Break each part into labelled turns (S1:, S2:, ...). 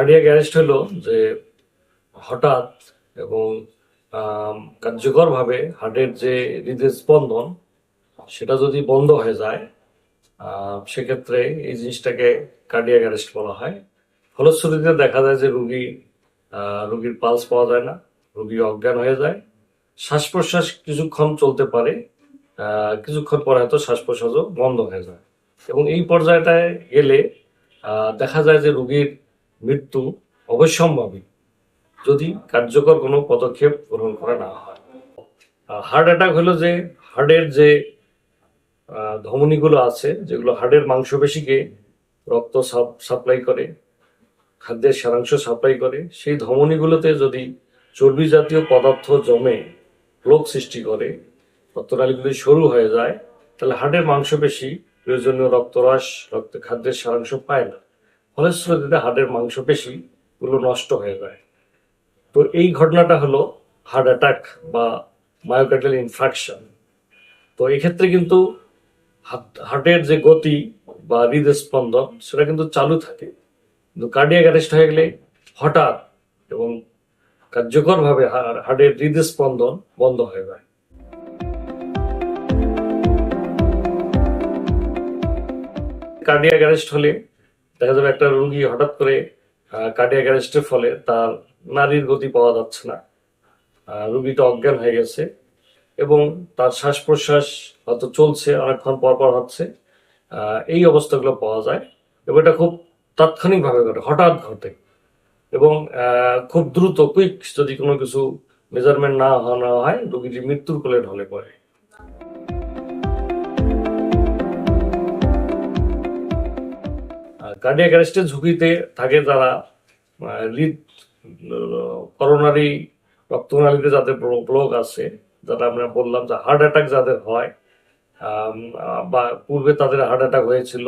S1: Cardiac arrest হলো যে হঠাৎ এবং কার্যকরভাবে হার্টের যে হৃদস্পন্দন সেটা যদি বন্ধ হয়ে যায় সেক্ষেত্রে এই জিনিসটাকে কার্ডিয়াক অ্যারেস্ট বলা হয়। ফলশ্রুতিতে দেখা যায় যে রুগীর পালস পাওয়া যায় না, রুগী অজ্ঞান হয়ে যায়, শ্বাস প্রশ্বাস কিছুক্ষণ চলতে পারে, কিছুক্ষণ পরে হয়তো শ্বাস প্রশ্বাসও বন্ধ হয়ে যায় এবং এই পর্যায়টায় গেলে দেখা যায় যে রুগীর মৃত্যু অবশ্যম্ভাবী যদি কার্যকর কোনো পদক্ষেপ গ্রহণ করা না হয়। হার্ট অ্যাটাক হলো যে হার্টের যে ধমনীগুলো আছে যেগুলো হার্টের মাংসপেশিকে রক্ত সাপ্লাই করে, খাদ্যের সারাংশ সাপ্লাই করে, সেই ধমনীগুলোতে যদি চর্বি জাতীয় পদার্থ জমে প্লোগ সৃষ্টি করে, রক্তনালীগুলি সরু হয়ে যায়, তাহলে হার্টের মাংসপেশি প্রয়োজনীয় রক্তরস খাদ্যের সারাংশ পায় না, ফলশ্রুতিতে হার্টের মাংসপেশি গুলো নষ্ট হয়ে যায়। তো এই ঘটনাটা হলো হার্ট অ্যাটাক বা মায়োকার্ডিয়াল ইনফ্রাকশন। তো এক্ষেত্রে কিন্তু হার্টের যে গতি বা হৃদস্পন্দন সেটা কিন্তু চালু থাকে, কিন্তু কার্ডিয়াক অ্যারেস্ট হয়ে গেলে হঠাৎ এবং কার্যকরভাবে হার্টের হৃদস্পন্দন বন্ধ হয়ে যায়। কার্ডিয়াক অ্যারেস্ট হলে দেখা যাবে একটা রোগী হঠাৎ করে কার্ডিয়াক অ্যারেস্টের ফলে তার নাড়ির গতি পাওয়া যাচ্ছে না, রোগীটা অজ্ঞান হয়ে গেছে এবং তার শ্বাস প্রশ্বাস হয়তো চলছে, অনেকক্ষণ পর পর হচ্ছে, এই অবস্থাগুলো পাওয়া যায় এবং এটা খুব তাৎক্ষণিকভাবে ঘটে, হঠাৎ ঘটে এবং খুব দ্রুত কুইক যদি কোনো কিছু মেজারমেন্ট না হয় রোগীটি মৃত্যুর কোলে ঢলে পড়ে। কার্ডিয়াক অ্যারেস্টের ঝুঁকিতে থাকে যারা হৃদ করোনারি রক্তনালীতে যাদের ব্লক আছে, যারা আমরা বললাম যে হার্ট অ্যাটাক যাদের হয় বা পূর্বে তাদের হার্ট অ্যাটাক হয়েছিল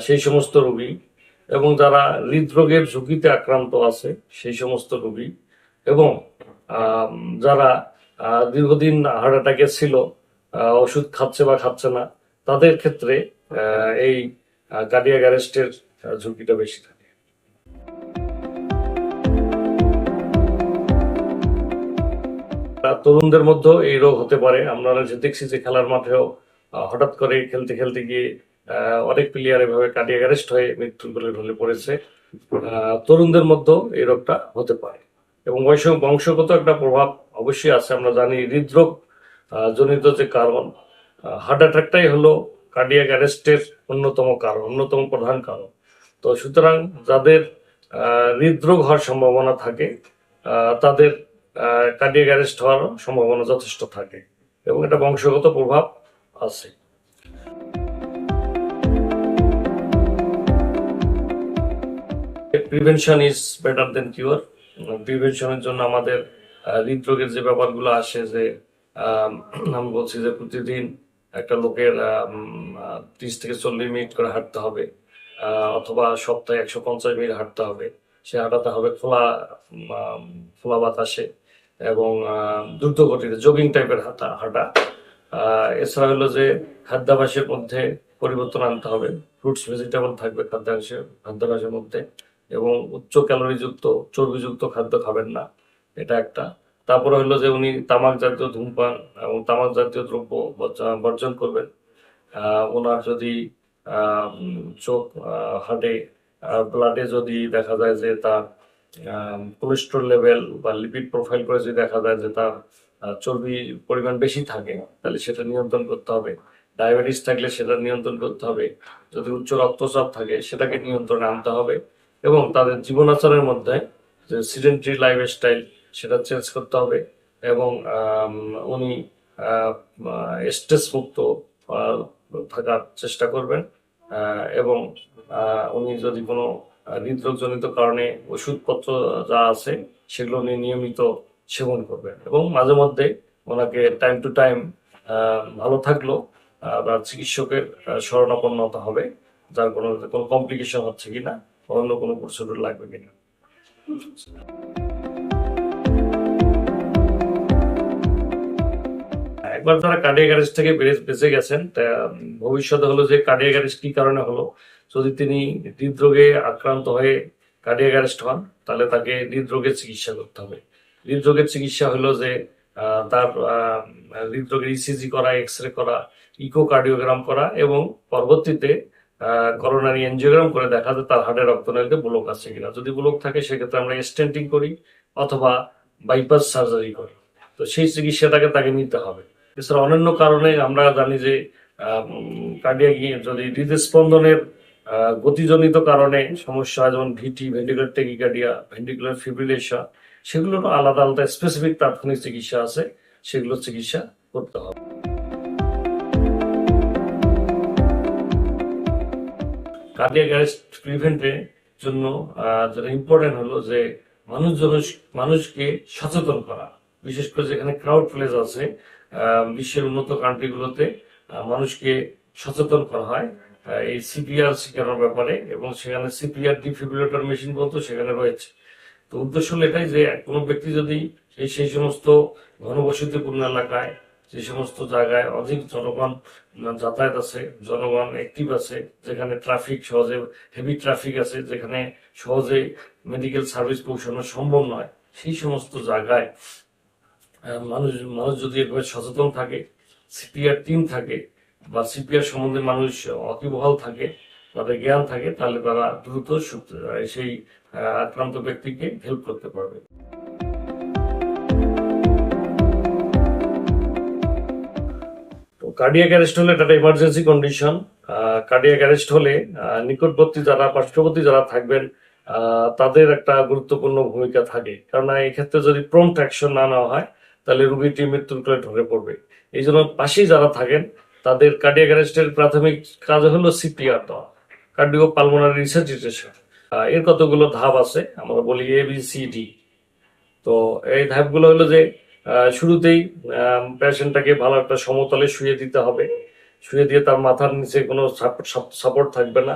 S1: সেই সমস্ত রোগী, এবং যারা হৃদরোগের ঝুঁকিতে আক্রান্ত আছে সেই সমস্ত রোগী, এবং যারা দীর্ঘদিন হার্ট অ্যাটাকে ছিল, ওষুধ খাচ্ছে বা খাচ্ছে না, তাদের ক্ষেত্রে এই কার্ডিয়াক অ্যারেস্টের ঝুঁকিটা বেশি থাকে। তরুণদের মধ্যেও এই রোগ হতে পারে। আমরা যে দেখছি যে খেলার মাঠেও হঠাৎ করে খেলতে খেলতে গিয়ে অনেক প্লেয়ার এভাবে কার্ডিয়াক অ্যারেস্ট হয়ে মৃত্যুর কোলে ঢলে পড়েছে। তরুণদের মধ্যেও এই রোগটা হতে পারে এবং বংশগত একটা প্রভাব অবশ্যই আছে। আমরা জানি হৃদরোগ জনিত যে কারণ, হার্ট অ্যাটাকটাই হলো কার্ডিয়াক অ্যারেস্টের অন্যতম প্রধান কারণ। তো সুতরাং যাদের হৃদরোগ হওয়ার সম্ভাবনা থাকে তাদের কার্ডিয়াক অ্যারেস্ট হওয়ার সম্ভাবনা যথেষ্ট থাকে এবং এটা বংশগত প্রভাব আছে। Prevention is better than cure. প্রিভেনশনের জন্য আমাদের হৃদরোগের যে ব্যাপারগুলো আসে, যে আমি বলছি যে প্রতিদিন একটা লোকের 30 থেকে 40 মিনিট করে হাঁটতে হবে, অথবা সপ্তাহে 150 মিনিট হাঁটতে হবে। সে হাঁটাতে হবে খোলা বাতাসে এবং দ্রুত গতিতে জগিং টাইপের হাঁটা। এছাড়া হলো যে খাদ্যাভ্যাসের মধ্যে পরিবর্তন আনতে হবে, ফ্রুটস ভেজিটেবল থাকবে খাদ্যাভ্যাসের মধ্যে, এবং উচ্চ ক্যালোরিযুক্ত চর্বিযুক্ত খাদ্য খাবেন না, এটা একটা। তারপরে হলো যে উনি তামাক জাতীয় ধূমপান এবং তামাক জাতীয় দ্রব্য বর্জন করবেন। ওনার যদি চোখ হার্টে ব্লাডে যদি দেখা যায় যে তার কোলেস্ট্রল লেভেল বা লিপিড প্রোফাইল করে যদি দেখা যায় যে তার চর্বির পরিমাণ বেশি থাকে, তাহলে সেটা নিয়ন্ত্রণ করতে হবে। ডায়াবেটিস থাকলে সেটা নিয়ন্ত্রণ করতে হবে। যদি উচ্চ রক্তচাপ থাকে সেটাকে নিয়ন্ত্রণে আনতে হবে এবং তাদের জীবনাচারের মধ্যে যে সিডেন্টারি লাইফস্টাইল সেটা চেঞ্জ করতে হবে এবং উনি স্ট্রেস মুক্ত থাকার চেষ্টা করবেন এবং উনি যদি কোনো হৃদরোগজনিত কারণে ওষুধপত্র যা আছে সেগুলো উনি নিয়মিত সেবন করবেন এবং মাঝে মধ্যে ওনাকে টাইম টু টাইম ভালো থাকলো বা চিকিৎসকের শরণাপন্ন হতে হবে, যার কোনো কমপ্লিকেশন হচ্ছে কিনা, অন্য কোনো প্রসিডিউর লাগবে কিনা। একবার যারা কার্ডিয়াক অ্যারেস্ট থেকে বেঁচে গেছেন, ভবিষ্যতে হলো যে কার্ডিয়াক অ্যারেস্ট কি কারণে হলো, যদি তিনি হৃদরোগে আক্রান্ত হয়ে কার্ডিয়াক অ্যারেস্ট হন, তাহলে তাকে হৃদরোগের চিকিৎসা করতে হবে। হৃদরোগের চিকিৎসা হলো যে তার হৃদরোগের ইসিজি করা, এক্স রে করা, ইকোকার্ডিওগ্রাম করা এবং পরবর্তীতে করোনারি এনজিওগ্রাম করে দেখা যায় তার হার্টের রক্তনালীতে ব্লক আছে কিনা। যদি ব্লক থাকে সেক্ষেত্রে আমরা স্টেন্টিং করি অথবা বাইপাস সার্জারি করি। তো সেই চিকিৎসাটাকে তাকে নিতে হবে। এছাড়া অন্যান্য কারণে আমরা জানি যে কার্ডিয়াক যদি হৃদস্পন্দনের গতিজনিত কারণে সমস্যা হয়, যেমন ভিটি, ভেন্টিকুলার টেকিকার্ডিয়া, ভেন্টিকুলার ফিব্রিলেশন, সেগুলোরও আলাদা আলাদা স্পেসিফিক তাৎক্ষণিক চিকিৎসা আছে, সেগুলো চিকিৎসা করতে হবে। কার্ডিয়াক অ্যারেস্ট প্রিভেন্টের জন্য যেটা ইম্পর্টেন্ট হলো যে মানুষকে সচেতন করা, বিশেষ করে যেখানে ক্রাউড প্লেস আছে বিশ্বের উন্নত কান্ট্রিগুলোতে মানুষকে সচেতন করা হয় এই সিপিআর শেখানোর ব্যাপারে, এবং সেখানে সিপিআর ডিফিব্রিলেটর মেশিন পর্যন্ত সেখানে রয়েছে। তো উদ্দেশ্য হলো এটাই যে কোনো ব্যক্তি যদি সেই সমস্ত ঘনবসতিপূর্ণ এলাকায়, যে সমস্ত জায়গায় অধিক জনগণ যাতায়াত আছে, জনগণ অ্যাক্টিভ আছে, যেখানে ট্রাফিক সহজে হেভি ট্রাফিক আছে, যেখানে সহজে মেডিকেল সার্ভিস পৌঁছানো সম্ভব নয়, সেই সমস্ত জায়গায় মানুষ যদি এভাবে সচেতন থাকে, সিপিআর টিম থাকে বা সিপিআর সম্বন্ধে মানুষ ওয়াকিবহাল থাকে, তাদের জ্ঞান থাকে, তাহলে তারা দ্রুত সেই আক্রান্ত ব্যক্তিকে হেল্প করতে পারবে। তো কার্ডিয়াক অ্যারেস্ট হলে এটা একটা ইমার্জেন্সি কন্ডিশন। কার্ডিয়াক অ্যারেস্ট হলে নিকটবর্তী যারা, পার্শ্ববর্তী যারা থাকবেন তাদের একটা গুরুত্বপূর্ণ ভূমিকা থাকে, কারণ এক্ষেত্রে যদি প্রম্পট অ্যাকশন না নেওয়া হয় তাহলে রোগীটি মৃত্যুর কোলে ঢলে পড়বে। এই জন্য পাশেই যারা থাকেন তাদের কার্ডিয়াক অ্যারেস্টের প্রাথমিক কাজ হলো সিপিআর দেওয়া, কার্ডিও পালমোনারি রিসাসিটেশন। এর কতগুলো ধাপ আছে, আমরা বলি ABCD। তো এই ধাপগুলো হলো যে শুরুতেই পেশেন্টটাকে ভালো একটা সমতলে শুয়ে দিতে হবে, শুয়ে দিয়ে তার মাথার নিচে কোনো সাপোর্ট থাকবে না।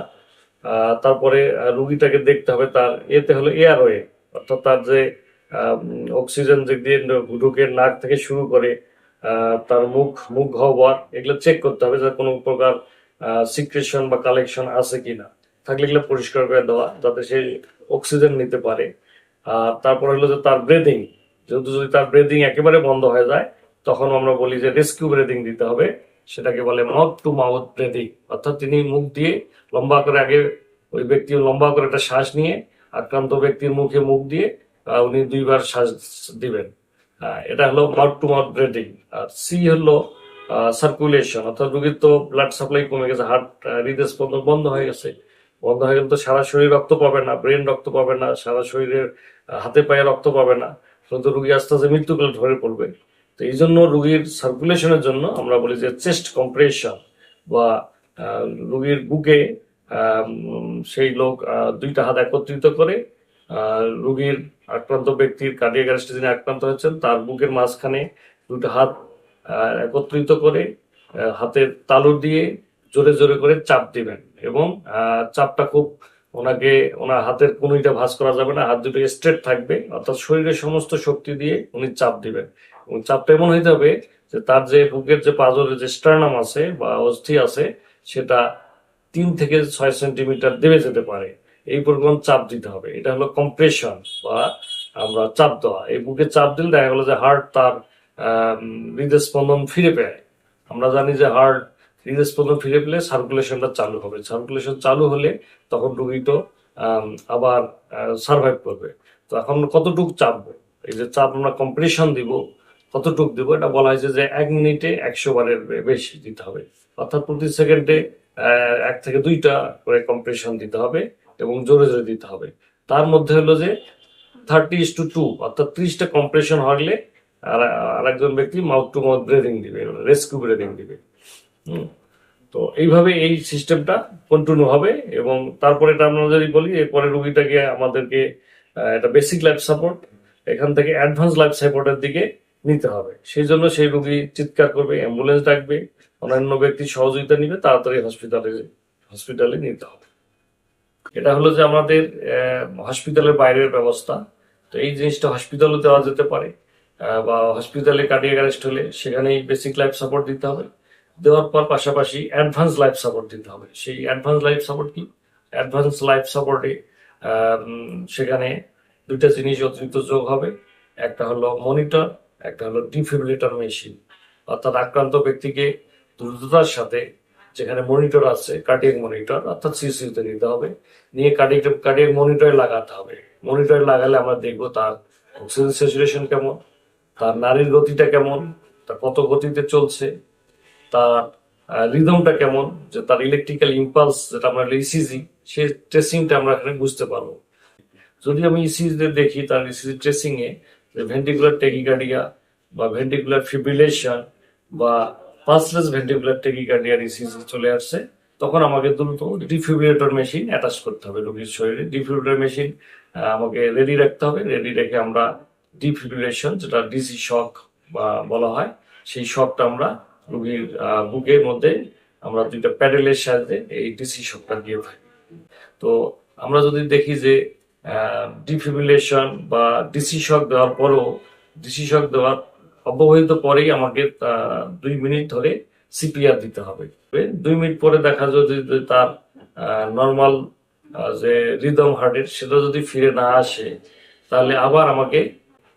S1: তারপরে রুগীটাকে দেখতে হবে তার এতে হলো এয়ারওয়ে, অর্থাৎ তার যে অক্সিজেন যে দিয়ে ঢুকে নাক থেকে শুরু করে তার মুখ হওয়া, এগুলো চেক করতে হবে যে কোনো প্রকার সিক্রেশন বা কালেকশন আছে কিনা, থাকলে এগুলো পরিষ্কার করে দেওয়া যাতে সে অক্সিজেন নিতে পারে। আর তারপর হলো যে তার ব্রেদিং, যেহেতু যদি তার ব্রেদিং একেবারে বন্ধ হয়ে যায় তখন আমরা বলি যে রেস্কিউ ব্রেদিং দিতে হবে, সেটাকে বলে মাউথ টু মাউথ ব্রেদিং, অর্থাৎ তিনি মুখ দিয়ে লম্বা করে, আগে ওই ব্যক্তি লম্বা করে একটা শ্বাস নিয়ে আক্রান্ত ব্যক্তির মুখে মুখ দিয়ে উনি 2 বার শ্বাস দিবেন। এটা হলো মাউথ টু মাউথ ব্রেদিং। আর সি হলো সার্কুলেশন, অর্থাৎ রোগীর তো ব্লাড সাপ্লাই কমে গেছে, হৃদস্পন্দন বন্ধ হয়ে গেছে, বন্ধ হয়ে গেলে তো সারা শরীর রক্ত পাবে না, ব্রেন রক্ত পাবে না, সারা শরীরের হাতে পায়ে রক্ত পাবে না, কিন্তু রোগী আস্তে আস্তে মৃত্যুকালে ঢলে পড়বে। তো এই জন্য রোগীর সার্কুলেশনের জন্য আমরা বলি যে চেস্ট কম্প্রেশন, বা রোগীর বুকে সেই লোক 2টা হাত একত্রিত করে রোগীর, আক্রান্ত ব্যক্তির, কার্ডিয়াক অ্যারেস্টে যিনি আক্রান্ত হয়েছেন তার বুকের মাঝখানে 2টা হাত একত্রিত করে হাতের তালু দিয়ে জোরে জোরে করে চাপ দিবেন, এবং চাপটা খুব ওনার হাতের কনুইটা ভাঁজ করা যাবে না, হাত দুটো স্ট্রেট থাকবে, অর্থাৎ শরীরের সমস্ত শক্তি দিয়ে উনি চাপ দিবেন। এবং চাপটা এমন হইতে হবে যে তার যে বুকের যে পাঁজরের যে স্টার্নাম আছে বা অস্থি আছে সেটা 3 থেকে 6 সেন্টিমিটার দেবে যেতে পারে, এই পরিমাণ চাপ দিতে হবে। এটা হলো কম্প্রেশন বা আমরা চাপ দেওয়া। এই বুকে চাপ দিলে দেখা গেলো যে হার্ট তার হৃদস্পন্দন ফিরে পায়। আমরা জানি যে হার্ট হৃদস্পন্দন ফিরে পেলে সার্কুলেশনটা চালু হবে, সার্কুলেশন চালু হলে তখন রোগী তো আবার সার্ভাইভ করবে। তো এখন কতটুকু চাপবো, এই যে চাপ আমরা কম্প্রেশন দিব, কতটুকু দিব, এটা বলা হয়েছে যে 1 মিনিটে 100 বারের বেশি দিতে হবে, অর্থাৎ প্রতি সেকেন্ডে 1 থেকে 2টা করে কম্প্রেশন দিতে হবে এবং জোরে জোরে দিতে হবে। তার মধ্যে হলো যে 30:2, অর্থাৎ 30টা কম্প্রেশন হলে আর একজন ব্যক্তি মাউথ টু মাউথ ব্রেদিং দিবে, রেস্কিউ ব্রেদিং দিবে। তো এইভাবে এই সিস্টেমটা কন্টিনিউ হবে। এবং তারপরে এটা আমরা যদি বলি, এরপরে রোগীটাকে আমাদেরকে একটা বেসিক লাইফ সাপোর্ট, এখান থেকে অ্যাডভান্স লাইফ সাপোর্টের দিকে নিতে হবে। সেই জন্য সেই রোগী চিৎকার করবে, অ্যাম্বুলেন্স ডাকবে, অন্যান্য ব্যক্তি সহযোগিতা নিবে, তাড়াতাড়ি হসপিটালে নিতে হবে। এটা হলো যে আমাদের হসপিটালের বাইরের ব্যবস্থা। তো এই জিনিসটা হসপিটালে দেওয়া যেতে পারে, বা হসপিটালে কার্ডিয়াক অ্যারেস্ট হলে সেখানেই বেসিক লাইফ সাপোর্ট দিতে হবে। দেওয়ার পর পাশাপাশি অ্যাডভান্স লাইফ সাপোর্ট দিতে হবে। সেই অ্যাডভান্স লাইফ সাপোর্ট কি? অ্যাডভান্স লাইফ সাপোর্টে সেখানে দুইটা জিনিস অতিরিক্ত যোগ হবে। একটা হলো মনিটর, একটা হলো ডিফিব্রিলেটর মেশিন। অর্থাৎ আক্রান্ত ব্যক্তিকে দ্রুততার সাথে যেখানে মনিটর আছে, কার্ডিয়াক মনিটর অর্থাৎ সিসিউতে নিতে হবে, নিয়ে কার্ডিয়াক মনিটরে লাগাতে হবে। মনিটরে লাগালে আমরা দেখবো তার অক্সিজেন স্যাচুরেশন কেমন, তার নাড়ির গতিটা কেমন, তা কত গতিতে চলছে, তার রিদমটা কেমন, যে তার ইলেকট্রিক্যাল ইম্পালস যেটা আমরা ইসিজি, সেই ট্রেসিংটা আমরা এখানে বুঝতে পারবো। যদি আমি ইসিজিতে দেখি তার ইসিজি ট্রেসিং এ ভেন্টিকুলার টেকিকার্ডিয়া বা ভেন্টিকুলার ফিব্রিলেশন বা পালসলেস ভেন্টিকুলার টেকিকার্ডিয়ার ইসিজি চলে আসছে, তখন আমাকে দ্রুত ডিফিব্রিলেটর মেশিন অ্যাটাচ করতে হবে রোগীর শরীরে। ডিফিব্রিলেটর মেশিন আমাকে রেডি রাখতে হবে। রেডি রেখে আমরা ডিফিব্রিলেশন, যেটা ডিসি শক বা বলা হয়, সেই শকটা আমরা রোগীর বুকের মধ্যে আমরা দুইটা প্যাডেলের সাহায্যে এই ডিসি শকটা দিয়ে থাকি। তো আমরা যদি দেখি যে ডিফিব্রিলেশন বা ডিসি শক দেওয়ার পরও, ডিসি শক দেওয়ার অব্যবহিত পরেই আমাকে 2 মিনিট ধরে সিপিআর দিতে হবে। 2 মিনিট পরে দেখা যায় যদি তার নর্মাল যে রিদম হার্টের সেটা যদি ফিরে না আসে, তাহলে আবার আমাকে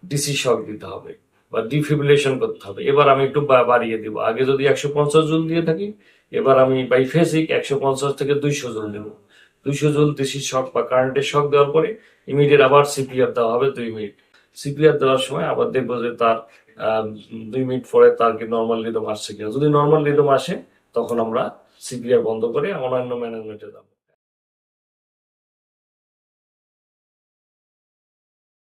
S1: ডিসি শক দিতে হবে বা ডিফিব্রিলেশন করতে হবে। এবার আমি একটু বাড়িয়ে দিব। আগে যদি 150 জুল দিয়ে থাকি, এবার আমি বাইফেসিক 150 থেকে 200 জুল দেব। 200 জুল ডিসি শক বা কারেন্টের শক দেওয়ার পরে ইমিডিয়েট আবার সিপিআর দেওয়া হবে 2 মিনিট। সিপিআর দেওয়ার সময় আবার দেখবো যে তার 2 মিনিট পরে তার কি নর্মাল রিদম আসছে কিনা। যদি নর্মাল রিদম আসে, তখন আমরা সিপিআর বন্ধ করে অন্যান্য ম্যানেজমেন্টে যাবো।